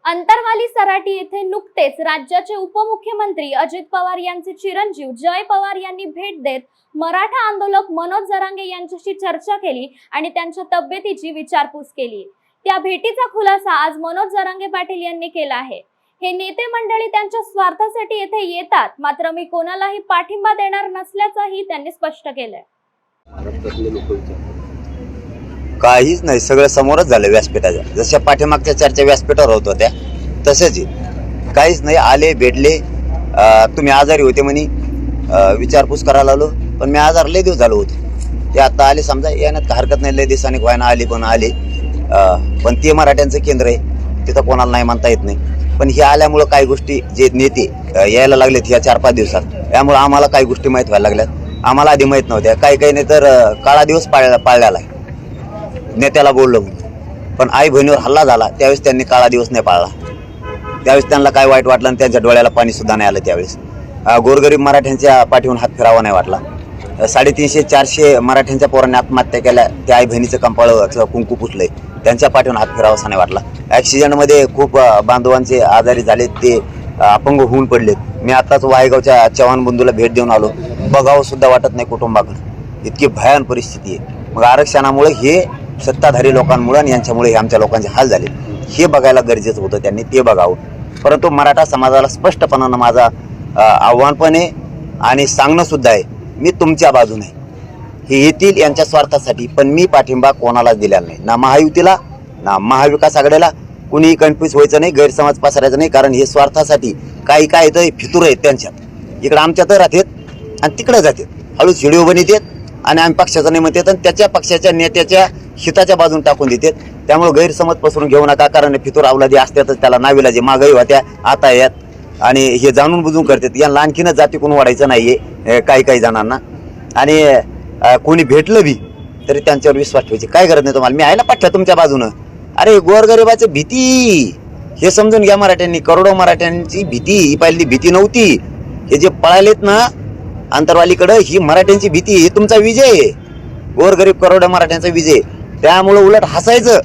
अंतरवाली सराटी येथे नुकतेच राज्याचे उपमुख्यमंत्री अजित पवार यांचे चिरंजीव जय पवार यांनी भेट देत मराठा आंदोलक मनोज जरांगे यांच्याशी चर्चा केली आणि त्यांच्या तब्येतीची विचारपूस केली। त्या भेटीचा खुलासा आज मनोज जरांगे पाटील यांनी केला आहे। हे नेते मंडळी त्यांच्या स्वार्थासाठी येथे येतात, मात्र मी कोणालाही पाठिंबा देणार नसल्याचंही त्यांनी स्पष्ट केलंय। काहीच नाही, सगळं समोरच झालं व्यासपीठाच्या। जशा पाठीमागच्या चर्चा व्यासपीठावर होत होत्या तसंच काहीच नाही। आले, भेटले, तुम्ही आजारी होते म्हणे, विचारपूस करायला आलो, पण मी आजार लय दिवस झालो होतो। ते आता आले, समजा येण्यात हरकत नाही, लय दिवसांनी व्हायना आले, पण आले। पण ते मराठ्यांचं केंद्र आहे, तिथं कोणाला नाही म्हणता येत नाही। पण हे आल्यामुळं काही गोष्टी जे नेते यायला लागलेत या 4-5 दिवसात, त्यामुळे आम्हाला काही गोष्टी माहीत व्हायला लागल्यात। आम्हाला आधी माहीत नव्हत्या, काही नाही तर काळा दिवस पाळलेला आहे नेत्याला बोललो म्हणून। पण आई बहिणीवर हल्ला झाला त्यावेळेस त्यांनी काळा दिवस नाही पाळला, त्यावेळेस त्यांना काय वाईट वाटलं आणि त्यांच्या डोळ्याला पाणी सुद्धा नाही आलं। त्यावेळेस गोरगरीब मराठ्यांच्या पाठीहून हात फिरावा नाही वाटला। 350-400 मराठ्यांच्या पोरांनी आत्महत्या केल्या, त्या आई बहिणीचं कंपाळ कुंकू पुसलंय, त्यांच्या पाठीहून हात फिरावासा नाही वाटला। ॲक्सिडेंटमध्ये खूप बांधवांचे आजारी झाले, ते अपंग होऊन पडलेत। मी आताच वाहेगावच्या चव्हाण बंधूला भेट देऊन आलो, बघावं सुद्धा वाटत नाही कुटुंबाकडे, इतकी भयान परिस्थिती आहे। मग आरक्षणामुळे हे सत्ताधारी लोकांमुळे आणि यांच्यामुळे हे आमच्या लोकांचे हाल झाले, हे बघायला गरजेचं होतं, त्यांनी ते बघावं। परंतु मराठा समाजाला स्पष्टपणानं माझा आव्हान पण आहे आणि सांगणं सुद्धा आहे, मी तुमच्या बाजूने आहे। हे येतील यांच्या स्वार्थासाठी, पण मी पाठिंबा कोणालाच दिलेला नाही, ना महायुतीला ना महाविकास आघाडीला। कुणीही कन्फ्यूज व्हायचं नाही, गैरसमज पसरायचा नाही, कारण हे स्वार्थासाठी काही काय तर फितूर आहेत त्यांच्यात। इकडं आमच्यात राहतात आणि तिकडे जातात, हळूच व्हिडिओ बनवतात आणि आम्ही पक्षाचं नाही म्हणतात आणि त्याच्या पक्षाच्या नेत्याच्या हिताच्या बाजून टाकून देतात। त्यामुळे गैरसमज पसरून घेऊ नका, कारण फितूर अवलादी असतातच, त्याला नाविलाजी मागही होत्या, आता यात आणि हे जाणून बुजून करतात। यांना आणखीनच जाती कोण वाढायचं नाहीये काही जणांना, आणि कोणी भेटलं बी तरी त्यांच्यावर विश्वास ठेवायची काय गरज नाही तुम्हाला। मी आहे ना पठ्ठ्या तुमच्या बाजूनं। अरे गोरगरिबाचं भीती हे समजून घ्या मराठ्यांनी, करोडो मराठ्यांची भीती, ही पहिली भीती नव्हती। हे जे पळालेत ना अंतरवालीकडं, ही मराठ्यांची भीती, हे तुमचा विजय आहे, गोरगरीब करोडो मराठ्यांचा विजय। त्यामुळं उलट हसायचं